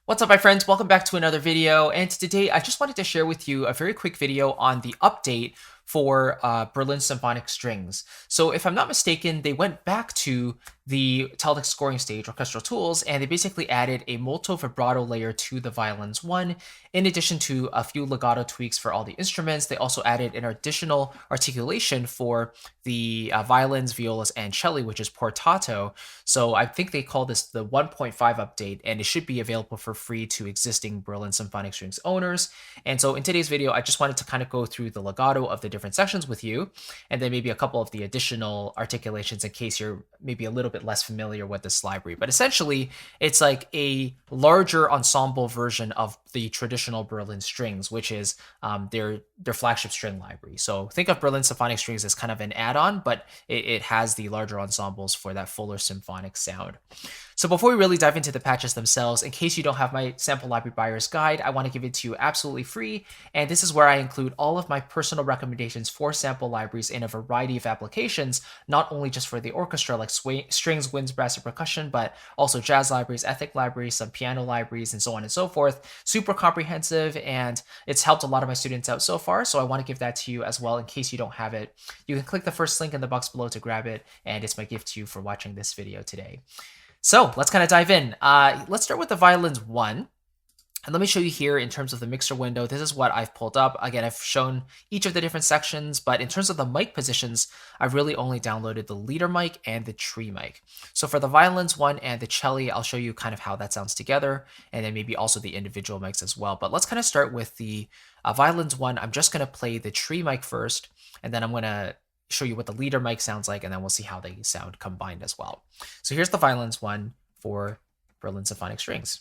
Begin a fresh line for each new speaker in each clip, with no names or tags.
What's up, my friends? Welcome back to another video. And today I just wanted to share with you a very quick video on the update for Berlin Symphonic Strings. So if I'm not mistaken, they went back to the teletext scoring stage, orchestral tools, and they basically added a molto vibrato layer to the Violins 1. In addition to a few legato tweaks for all the instruments, they also added an additional articulation for the violins, violas, and celli, which is portato. So I think they call this the 1.5 update, and it should be available for free to existing Berlin Symphonic Strings owners. And so in today's video, I just wanted to kind of go through the legato of the different sections with you, and then maybe a couple of the additional articulations in case you're maybe a little bit less familiar with this library. But essentially, it's like a larger ensemble version of the traditional Berlin strings, which is their flagship string library. So think of Berlin Symphonic Strings as kind of an add-on, but it has the larger ensembles for that fuller symphonic sound. So before we really dive into the patches themselves, in case you don't have my sample library buyer's guide, I want to give it to you absolutely free. And this is where I include all of my personal recommendations for sample libraries in a variety of applications, not only just for the orchestra like strings, winds, brass, and percussion, but also jazz libraries, ethnic libraries, some piano libraries, and so on and so forth. Super comprehensive, and it's helped a lot of my students out so far. So I want to give that to you as well in case you don't have it. You can click the first link in the box below to grab it, and it's my gift to you for watching this video today. So let's kind of dive in. Let's start with the Violins 1. And let me show you here in terms of the mixer window. This is what I've pulled up. Again, I've shown each of the different sections, but in terms of the mic positions, I've really only downloaded the leader mic and the tree mic. So for the Violins 1 and the celli, I'll show you kind of how that sounds together, and then maybe also the individual mics as well. But let's kind of start with the Violins 1. I'm just going to play the tree mic first, and then I'm going to show you what the leader mic sounds like, and then we'll see how they sound combined as well. So here's the Violins 1 for Berlin Symphonic Strings.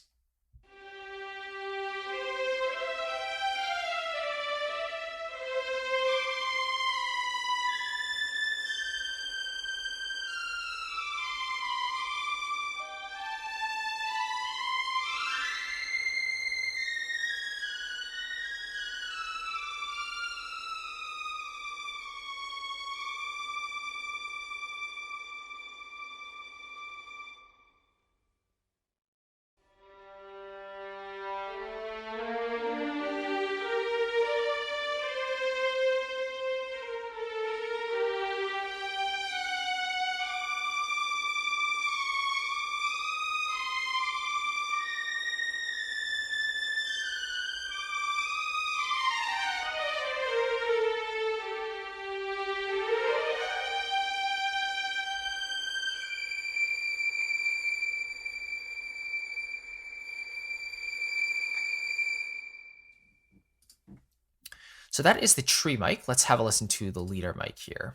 So that is the tree mic. Let's have a listen to the leader mic here.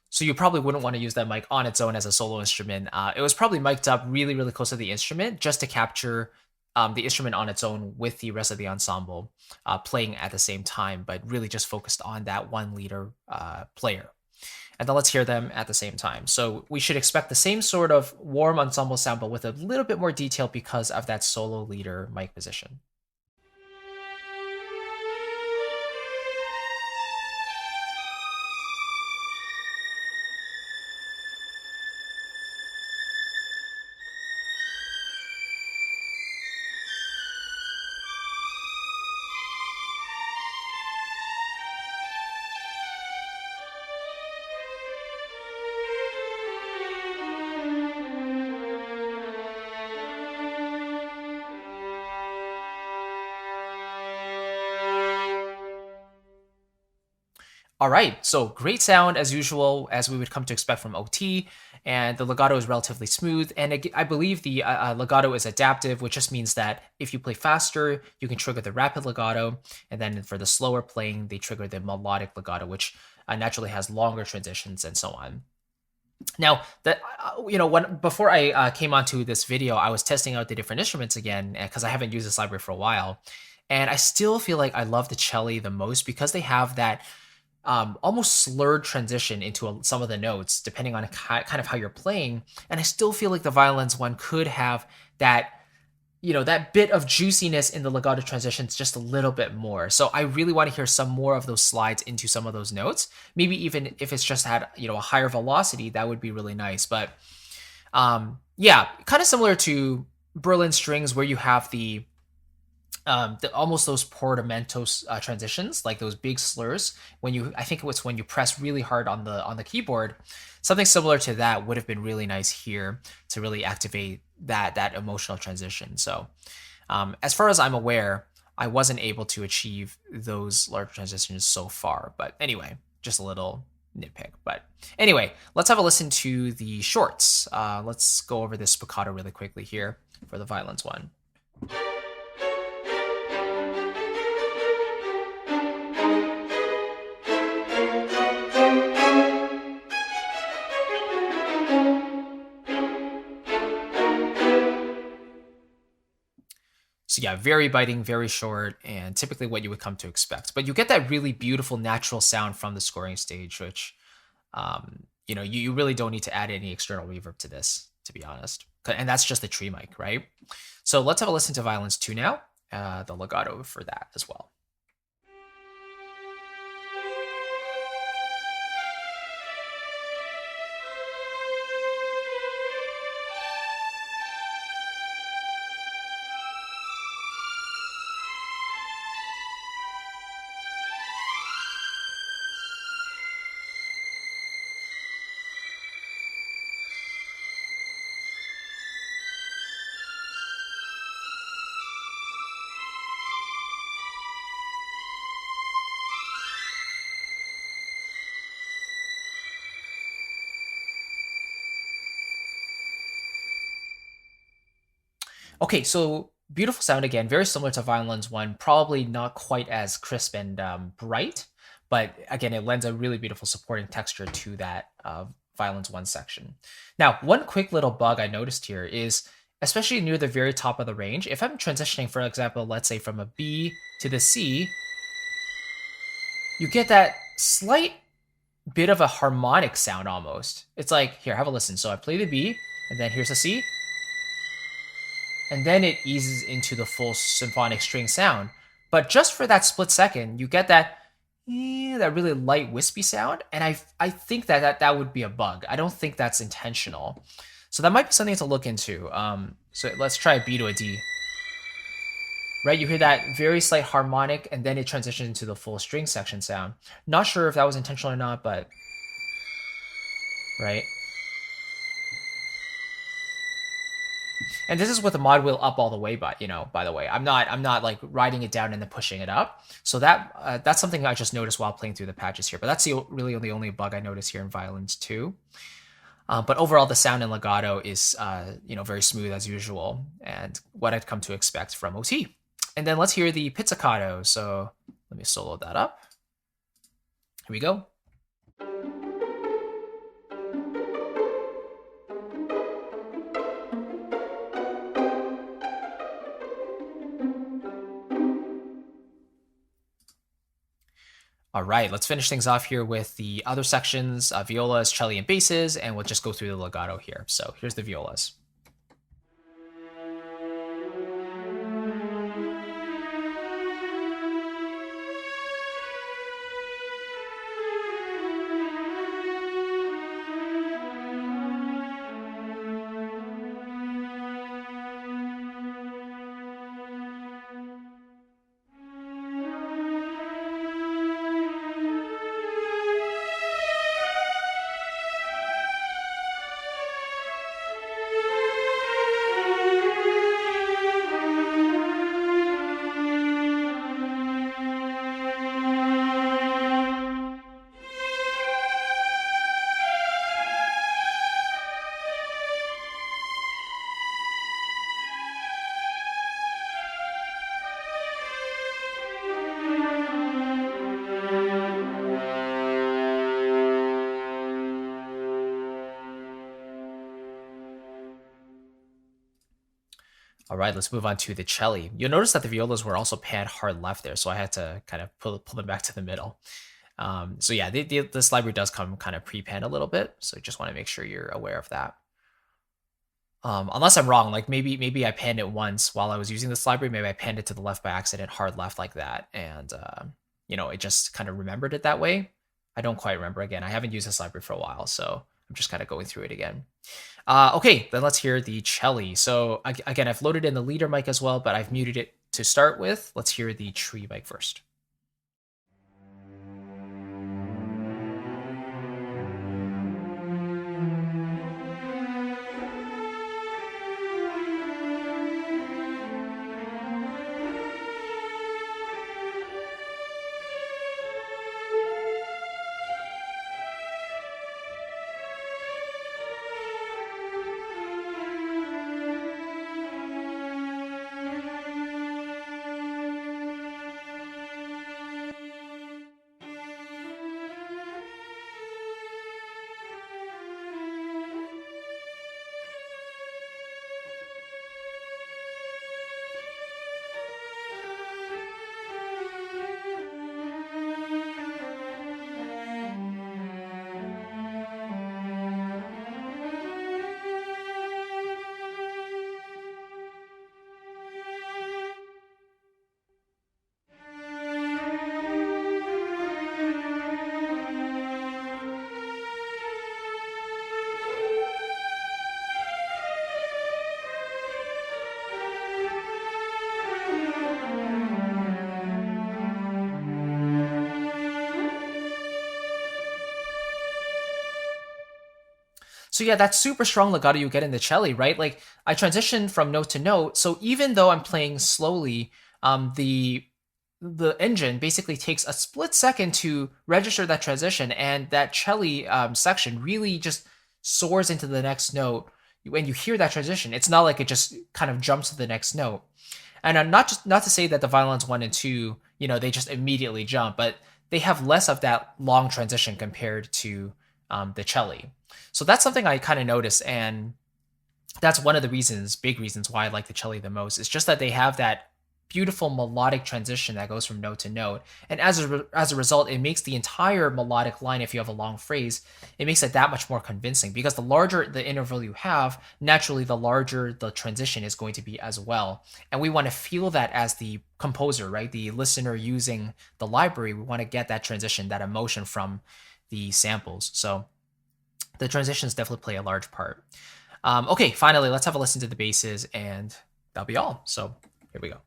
So you probably wouldn't want to use that mic on its own as a solo instrument. It was probably mic'd up really, really close to the instrument just to capture the instrument on its own with the rest of the ensemble playing at the same time, but really just focused on that one leader player. And then let's hear them at the same time. So we should expect the same sort of warm ensemble sound, but with a little bit more detail because of that solo leader mic position. All right, so great sound as usual, as we would come to expect from OT, and the legato is relatively smooth. And I believe the legato is adaptive, which just means that if you play faster, you can trigger the rapid legato, and then for the slower playing, they trigger the melodic legato, which naturally has longer transitions and so on. Now, that before I came onto this video, I was testing out the different instruments again because I haven't used this library for a while. And I still feel like I love the Celli the most because they have that almost slurred transition into some of the notes, depending on kind of how you're playing. And I still feel like the Violins one could have that, that bit of juiciness in the legato transitions just a little bit more. So I really want to hear some more of those slides into some of those notes. Maybe even if it's just had, a higher velocity, that would be really nice. But yeah, kind of similar to Berlin strings where you have almost those portamento transitions, like those big slurs. I think it was when you press really hard on the keyboard. Something similar to that would have been really nice here to really activate that emotional transition. So, as far as I'm aware, I wasn't able to achieve those large transitions so far. But anyway, just a little nitpick. But anyway, let's have a listen to the shorts. Let's go over this spiccato really quickly here for the Violins one. So yeah, very biting, very short, and typically what you would come to expect. But you get that really beautiful natural sound from the scoring stage, which, you really don't need to add any external reverb to this, to be honest. And that's just the tree mic, right? So let's have a listen to Violins 2 now, the legato for that as well. Okay, so beautiful sound again, very similar to Violins 1, probably not quite as crisp and bright, but again, it lends a really beautiful supporting texture to that Violins 1 section. Now, one quick little bug I noticed here is, especially near the very top of the range, if I'm transitioning, for example, let's say from a B to the C, you get that slight bit of a harmonic sound almost. It's like, here, have a listen. So I play the B, and then here's a C, and then it eases into the full symphonic string sound. But just for that split second, you get that really light wispy sound, and I think that would be a bug. I don't think that's intentional. So that might be something to look into. So let's try a B to a D. Right, you hear that very slight harmonic, and then it transitions into the full string section sound. Not sure if that was intentional or not, but right. And this is with the mod wheel up all the way, but by the way, I'm not like riding it down and then pushing it up. So that's something I just noticed while playing through the patches here. But that's really the only bug I noticed here in Violins 2. But overall, the sound and legato is very smooth as usual, and what I'd come to expect from OT. And then let's hear the pizzicato. So let me solo that up. Here we go. All right, let's finish things off here with the other sections, violas, celli, and basses, and we'll just go through the legato here. So here's the violas. All right, let's move on to the Celli. You'll notice that the violas were also panned hard left there, so I had to kind of pull them back to the middle. So yeah, this library does come kind of pre-panned a little bit, so just want to make sure you're aware of that. Unless I'm wrong, like maybe I panned it once while I was using this library. Maybe I panned it to the left by accident, hard left like that, and it just kind of remembered it that way. I don't quite remember. Again, I haven't used this library for a while, so I'm just kind of going through it again. Okay, then let's hear the Celli. So again, I've loaded in the leader mic as well, but I've muted it to start with. Let's hear the tree mic first. So yeah, that super strong legato you get in the cello, right? Like I transition from note to note. So even though I'm playing slowly, the engine basically takes a split second to register that transition, and that cello section really just soars into the next note. When you hear that transition, it's not like it just kind of jumps to the next note. And not to say that the violins 1 and 2, they just immediately jump, but they have less of that long transition compared to the cello. So that's something I kind of notice, and that's one of the big reasons why I like the cello the most. Is just that they have that beautiful melodic transition that goes from note to note, and as a result, it makes the entire melodic line, if you have a long phrase, it makes it that much more convincing, because the larger the interval you have, naturally the larger the transition is going to be as well. And we want to feel that as the composer, right? The listener using the library, we want to get that transition, that emotion from the samples. So the transitions definitely play a large part. Okay, finally, let's have a listen to the basses, and that'll be all. So here we go.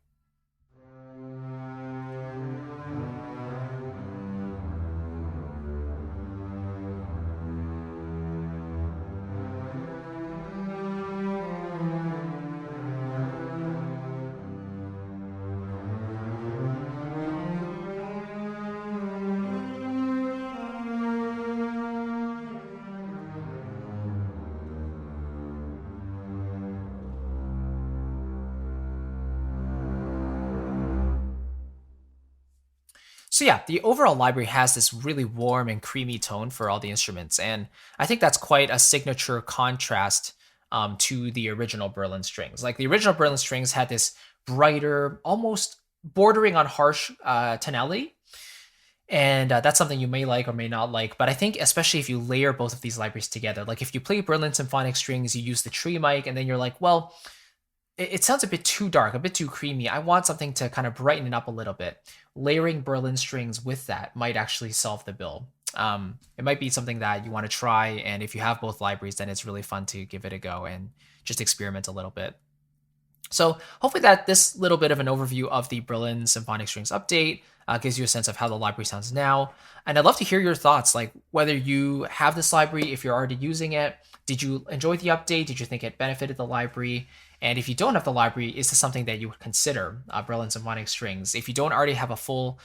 So yeah, the overall library has this really warm and creamy tone for all the instruments, and I think that's quite a signature contrast to the original Berlin strings. Like the original Berlin strings had this brighter, almost bordering on harsh tonality, and that's something you may like or may not like. But I think especially if you layer both of these libraries together, like if you play Berlin Symphonic Strings, you use the tree mic, and then you're like, well, it sounds a bit too dark, a bit too creamy. I want something to kind of brighten it up a little bit. Layering Berlin strings with that might actually solve the bill. It might be something that you want to try, and if you have both libraries, then it's really fun to give it a go and just experiment a little bit. So hopefully that this little bit of an overview of the Berlin Symphonic Strings update gives you a sense of how the library sounds now. And I'd love to hear your thoughts, like whether you have this library, if you're already using it. Did you enjoy the update? Did you think it benefited the library? And if you don't have the library, is this something that you would consider, Berlin Symphonic Strings? If you don't already have a full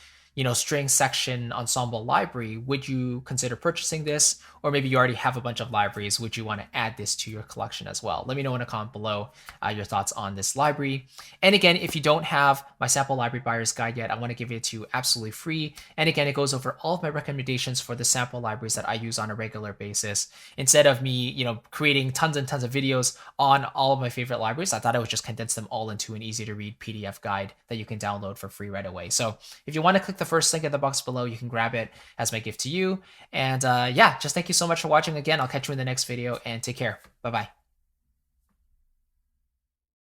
string section ensemble library, would you consider purchasing this? Or maybe you already have a bunch of libraries. Would you want to add this to your collection as well? Let me know in a comment below your thoughts on this library. And again, if you don't have my sample library buyer's guide yet, I want to give it to you absolutely free. And again, it goes over all of my recommendations for the sample libraries that I use on a regular basis. Instead of me, creating tons and tons of videos on all of my favorite libraries, I thought I would just condense them all into an easy to read PDF guide that you can download for free right away. So if you want to click the first link in the box below, you can grab it as my gift to you. And yeah, just thank you so much for watching again. I'll catch you in the next video and take care. Bye-bye.